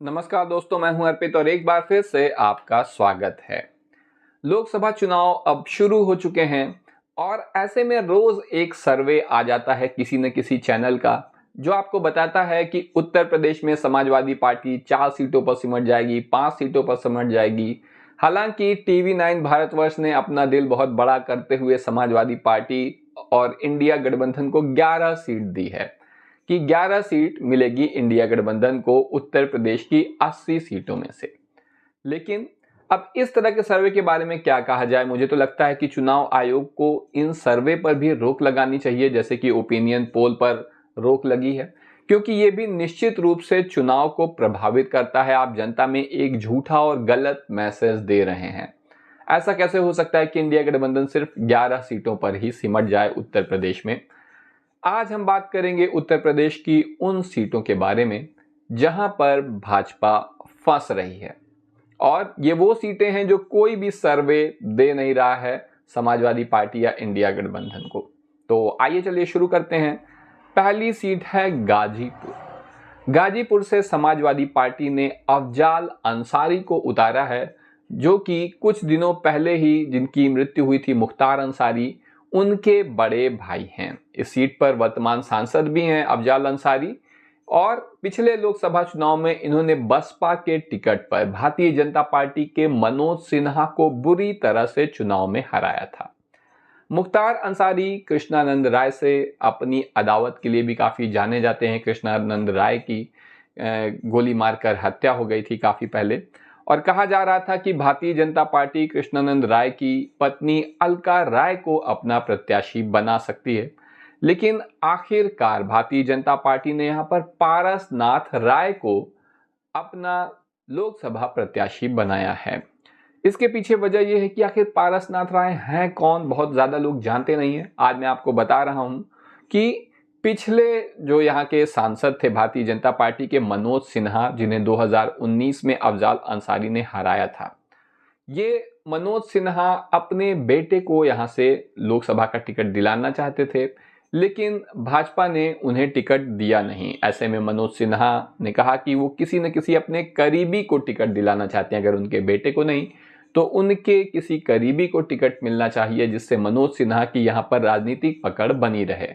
नमस्कार दोस्तों, मैं हूं अर्पित और एक बार फिर से आपका स्वागत है। लोकसभा चुनाव अब शुरू हो चुके हैं और ऐसे में रोज एक सर्वे आ जाता है किसी न किसी चैनल का, जो आपको बताता है कि उत्तर प्रदेश में समाजवादी पार्टी 4 सीटों पर सिमट जाएगी, 5 सीटों पर सिमट जाएगी। हालांकि टीवी9 भारतवर्ष ने अपना दिल बहुत बड़ा करते हुए समाजवादी पार्टी और इंडिया गठबंधन को 11 सीट दी है कि 11 सीट मिलेगी इंडिया गठबंधन को उत्तर प्रदेश की 80 सीटों में से। लेकिन अब इस तरह के सर्वे के बारे में क्या कहा जाए। मुझे तो लगता है कि चुनाव आयोग को इन सर्वे पर भी रोक लगानी चाहिए, जैसे कि ओपिनियन पोल पर रोक लगी है, क्योंकि ये भी निश्चित रूप से चुनाव को प्रभावित करता है। आप जनता में एक झूठा और गलत मैसेज दे रहे हैं। ऐसा कैसे हो सकता है कि इंडिया गठबंधन सिर्फ 11 सीटों पर ही सिमट जाए उत्तर प्रदेश में। आज हम बात करेंगे उत्तर प्रदेश की उन सीटों के बारे में जहां पर भाजपा फंस रही है, और ये वो सीटें हैं जो कोई भी सर्वे दे नहीं रहा है समाजवादी पार्टी या इंडिया गठबंधन को। तो आइए चलिए शुरू करते हैं। पहली सीट है गाजीपुर। गाजीपुर से समाजवादी पार्टी ने अफजाल अंसारी को उतारा है, जो कि कुछ दिनों पहले ही जिनकी मृत्यु हुई थी, मुख्तार अंसारी, उनके बड़े भाई हैं। इस सीट पर वर्तमान सांसद भी हैं अफजाल अंसारी, और पिछले लोकसभा चुनाव में इन्होंने बसपा के टिकट पर भारतीय जनता पार्टी के मनोज सिन्हा को बुरी तरह से चुनाव में हराया था। मुख्तार अंसारी कृष्णानंद राय से अपनी अदावत के लिए भी काफी जाने जाते हैं। कृष्णानंद राय की गोली मारकर हत्या हो गई थी काफी पहले, और कहा जा रहा था कि भारतीय जनता पार्टी कृष्णानंद राय की पत्नी अलका राय को अपना प्रत्याशी बना सकती है। लेकिन आखिरकार भारतीय जनता पार्टी ने यहां पर पारसनाथ राय को अपना लोकसभा प्रत्याशी बनाया है। इसके पीछे वजह यह है कि आखिर पारसनाथ राय हैं कौन, बहुत ज्यादा लोग जानते नहीं हैं। आज मैं आपको बता रहा हूं कि पिछले जो यहाँ के सांसद थे भारतीय जनता पार्टी के, मनोज सिन्हा, जिन्हें 2019 में अफजाल अंसारी ने हराया था, ये मनोज सिन्हा अपने बेटे को यहाँ से लोकसभा का टिकट दिलाना चाहते थे, लेकिन भाजपा ने उन्हें टिकट दिया नहीं। ऐसे में मनोज सिन्हा ने कहा कि वो किसी न किसी अपने करीबी को टिकट दिलाना चाहते हैं। अगर उनके बेटे को नहीं तो उनके किसी करीबी को टिकट मिलना चाहिए, जिससे मनोज सिन्हा की यहाँ पर राजनीतिक पकड़ बनी रहे,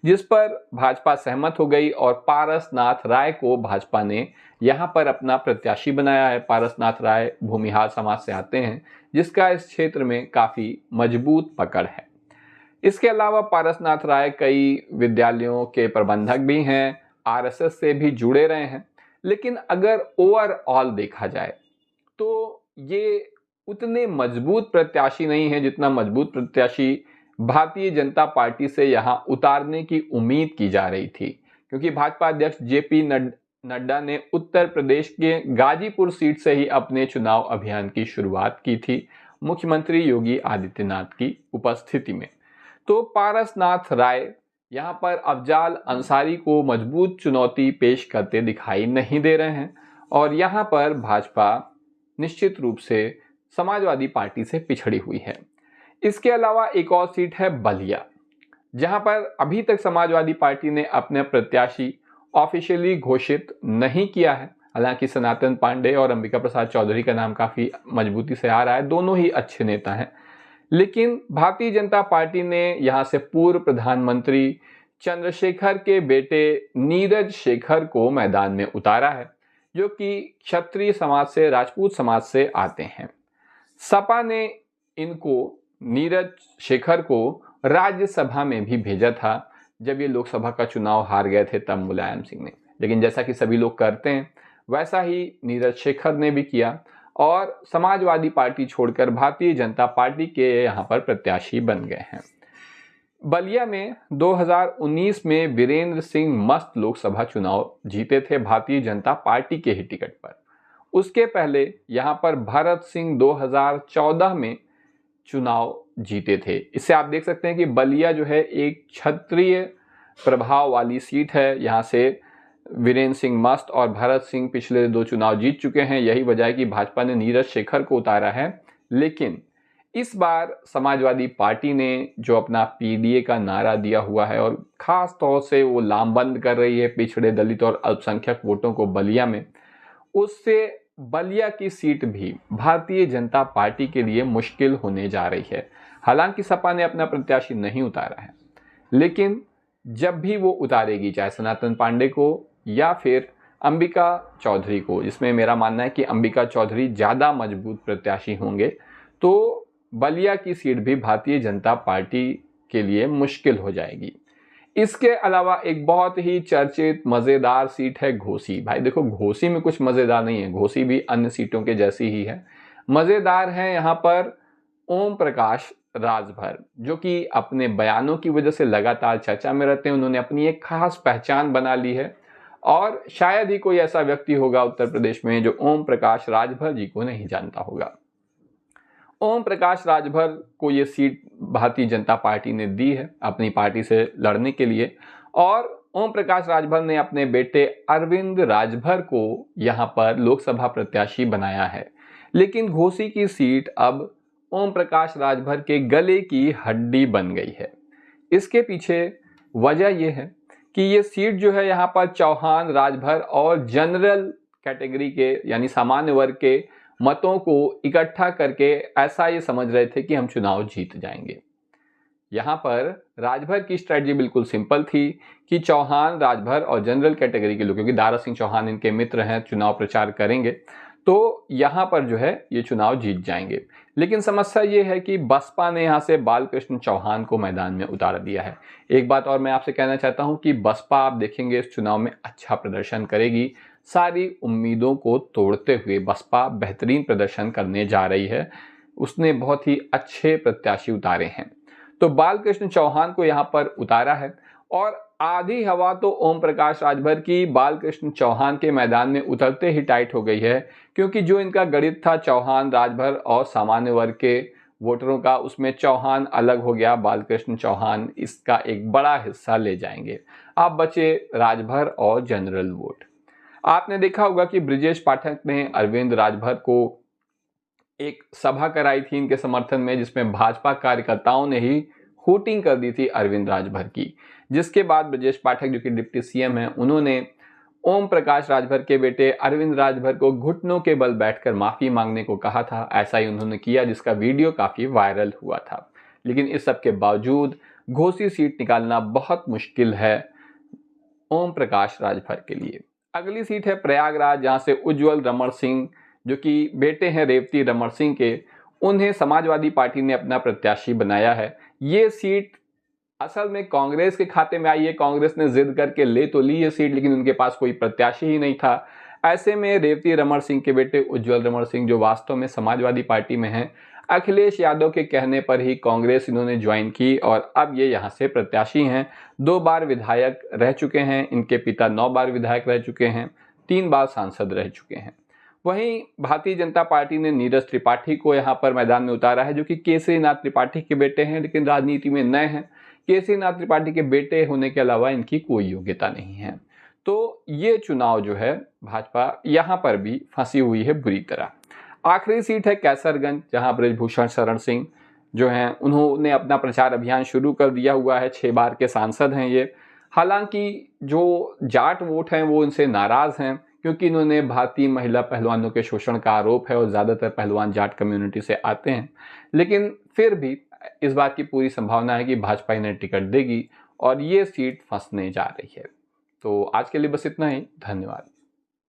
जिस पर भाजपा सहमत हो गई और पारसनाथ राय को भाजपा ने यहां पर अपना प्रत्याशी बनाया है। पारसनाथ राय भूमिहार समाज से आते हैं, जिसका इस क्षेत्र में काफी मजबूत पकड़ है। इसके अलावा पारसनाथ राय कई विद्यालयों के प्रबंधक भी हैं, आरएसएस से भी जुड़े रहे हैं। लेकिन अगर ओवरऑल देखा जाए तो ये उतने मजबूत प्रत्याशी नहीं है जितना मजबूत प्रत्याशी भारतीय जनता पार्टी से यहां उतारने की उम्मीद की जा रही थी, क्योंकि भाजपा अध्यक्ष जेपी नड्डा ने उत्तर प्रदेश के गाजीपुर सीट से ही अपने चुनाव अभियान की शुरुआत की थी, मुख्यमंत्री योगी आदित्यनाथ की उपस्थिति में। तो पारसनाथ राय यहां पर अफजाल अंसारी को मजबूत चुनौती पेश करते दिखाई नहीं दे रहे हैं, और यहां पर भाजपा निश्चित रूप से समाजवादी पार्टी से पिछड़ी हुई है। इसके अलावा एक और सीट है बलिया, जहां पर अभी तक समाजवादी पार्टी ने अपने प्रत्याशी ऑफिशियली घोषित नहीं किया है। हालांकि सनातन पांडे और अंबिका प्रसाद चौधरी का नाम काफी मजबूती से आ रहा है, दोनों ही अच्छे नेता हैं। लेकिन भारतीय जनता पार्टी ने यहां से पूर्व प्रधानमंत्री चंद्रशेखर के बेटे नीरज शेखर को मैदान में उतारा है, जो कि क्षत्रिय समाज से, राजपूत समाज से आते हैं। सपा ने इनको, नीरज शेखर को, राज्यसभा में भी भेजा था जब ये लोकसभा का चुनाव हार गए थे, तब मुलायम सिंह ने। लेकिन जैसा कि सभी लोग करते हैं वैसा ही नीरज शेखर ने भी किया और समाजवादी पार्टी छोड़कर भारतीय जनता पार्टी के यहाँ पर प्रत्याशी बन गए हैं। बलिया में 2019 में वीरेंद्र सिंह मस्त लोकसभा चुनाव जीते थे भारतीय जनता पार्टी के ही टिकट पर। उसके पहले यहाँ पर भरत सिंह 2014 में चुनाव जीते थे। इससे आप देख सकते हैं कि बलिया जो है एक क्षत्रिय प्रभाव वाली सीट है। यहाँ से वीरेंद्र सिंह मस्त और भरत सिंह पिछले 2 चुनाव जीत चुके हैं। यही वजह है कि भाजपा ने नीरज शेखर को उतारा है। लेकिन इस बार समाजवादी पार्टी ने जो अपना पीडीए का नारा दिया हुआ है और खास तौर से वो लामबंद कर रही है पिछड़े, दलित और अल्पसंख्यक वोटों को बलिया में, उससे बलिया की सीट भी भारतीय जनता पार्टी के लिए मुश्किल होने जा रही है। हालांकि सपा ने अपना प्रत्याशी नहीं उतारा है, लेकिन जब भी वो उतारेगी, चाहे सनातन पांडे को या फिर अंबिका चौधरी को, जिसमें मेरा मानना है कि अंबिका चौधरी ज़्यादा मजबूत प्रत्याशी होंगे, तो बलिया की सीट भी भारतीय जनता पार्टी के लिए मुश्किल हो जाएगी। इसके अलावा एक बहुत ही चर्चित मज़ेदार सीट है घोसी। भाई देखो, घोसी में कुछ मज़ेदार नहीं है, घोसी भी अन्य सीटों के जैसी ही है। मज़ेदार है यहाँ पर ओम प्रकाश राजभर, जो कि अपने बयानों की वजह से लगातार चर्चा में रहते हैं। उन्होंने अपनी एक खास पहचान बना ली है और शायद ही कोई ऐसा व्यक्ति होगा उत्तर प्रदेश में जो ओम प्रकाश राजभर जी को नहीं जानता होगा। ओम प्रकाश राजभर को ये सीट भारतीय जनता पार्टी ने दी है अपनी पार्टी से लड़ने के लिए, और ओम प्रकाश राजभर ने अपने बेटे अरविंद राजभर को यहाँ पर लोकसभा प्रत्याशी बनाया है। लेकिन घोसी की सीट अब ओम प्रकाश राजभर के गले की हड्डी बन गई है। इसके पीछे वजह यह है कि ये सीट जो है यहाँ पर चौहान, राजभर और जनरल कैटेगरी के यानी सामान्य वर्ग के मतों को इकट्ठा करके ऐसा ये समझ रहे थे कि हम चुनाव जीत जाएंगे। यहाँ पर राजभर की स्ट्रेटजी बिल्कुल सिंपल थी कि चौहान, राजभर और जनरल कैटेगरी के लोग, क्योंकि दारा सिंह चौहान इनके मित्र हैं, चुनाव प्रचार करेंगे, तो यहाँ पर जो है ये चुनाव जीत जाएंगे। लेकिन समस्या ये है कि बसपा ने यहाँ से बालकृष्ण चौहान को मैदान में उतार दिया है। एक बात और मैं आपसे कहना चाहता हूँ कि बसपा, आप देखेंगे इस चुनाव में अच्छा प्रदर्शन करेगी। सारी उम्मीदों को तोड़ते हुए बसपा बेहतरीन प्रदर्शन करने जा रही है। उसने बहुत ही अच्छे प्रत्याशी उतारे हैं, तो बालकृष्ण चौहान को यहाँ पर उतारा है और आधी हवा तो ओम प्रकाश राजभर की बालकृष्ण चौहान के मैदान में उतरते ही टाइट हो गई है, क्योंकि जो इनका गणित था चौहान, राजभर और सामान्य वर्ग के वोटरों का, उसमें चौहान अलग हो गया। बालकृष्ण चौहान इसका एक बड़ा हिस्सा ले जाएंगे। अब बचे राजभर और जनरल वोट। आपने देखा होगा कि ब्रिजेश पाठक ने अरविंद राजभर को एक सभा कराई थी इनके समर्थन में, जिसमें भाजपा कार्यकर्ताओं ने ही हूटिंग कर दी थी अरविंद राजभर की, जिसके बाद ब्रजेश पाठक जो कि डिप्टी सीएम हैं, उन्होंने ओम प्रकाश राजभर के बेटे अरविंद राजभर को घुटनों के बल बैठकर माफी मांगने को कहा था। ऐसा ही उन्होंने किया, जिसका वीडियो काफी वायरल हुआ था। लेकिन इस सब के बावजूद घोसी सीट निकालना बहुत मुश्किल है ओम प्रकाश राजभर के लिए। अगली सीट है प्रयागराज, जहां से उज्जवल रमण सिंह, जो कि बेटे हैं रेवती रमण सिंह के, उन्हें समाजवादी पार्टी ने अपना प्रत्याशी बनाया है। ये सीट असल में कांग्रेस के खाते में आई है। कांग्रेस ने जिद करके ले तो ली ये सीट, लेकिन उनके पास कोई प्रत्याशी ही नहीं था। ऐसे में रेवती रमण सिंह के बेटे उज्जवल रमण सिंह, जो वास्तव में समाजवादी पार्टी में हैं, अखिलेश यादव के कहने पर ही कांग्रेस इन्होंने ज्वाइन की और अब ये यहाँ से प्रत्याशी हैं। 2 बार विधायक रह चुके हैं, इनके पिता 9 बार विधायक रह चुके हैं, 3 बार सांसद रह चुके हैं। वहीं भारतीय जनता पार्टी ने नीरज त्रिपाठी को यहाँ पर मैदान में उतारा है, जो कि केसरीनाथ त्रिपाठी के बेटे हैं, लेकिन राजनीति में नए हैं। केसरीनाथ त्रिपाठी के बेटे होने के अलावा इनकी कोई योग्यता नहीं है। तो ये चुनाव जो है, भाजपा यहाँ पर भी फंसी हुई है बुरी तरह। आखिरी सीट है कैसरगंज, जहाँ ब्रजभूषण शरण सिंह जो हैं, उन्होंने अपना प्रचार अभियान शुरू कर दिया हुआ है। 6 बार के सांसद हैं ये। हालांकि जो जाट वोट हैं वो इनसे नाराज हैं, क्योंकि इन्होंने भारतीय महिला पहलवानों के शोषण का आरोप है और ज़्यादातर पहलवान जाट कम्युनिटी से आते हैं। लेकिन फिर भी इस बात की पूरी संभावना है कि भाजपा इन्हें टिकट देगी और ये सीट फंसने जा रही है। तो आज के लिए बस इतना ही। धन्यवाद।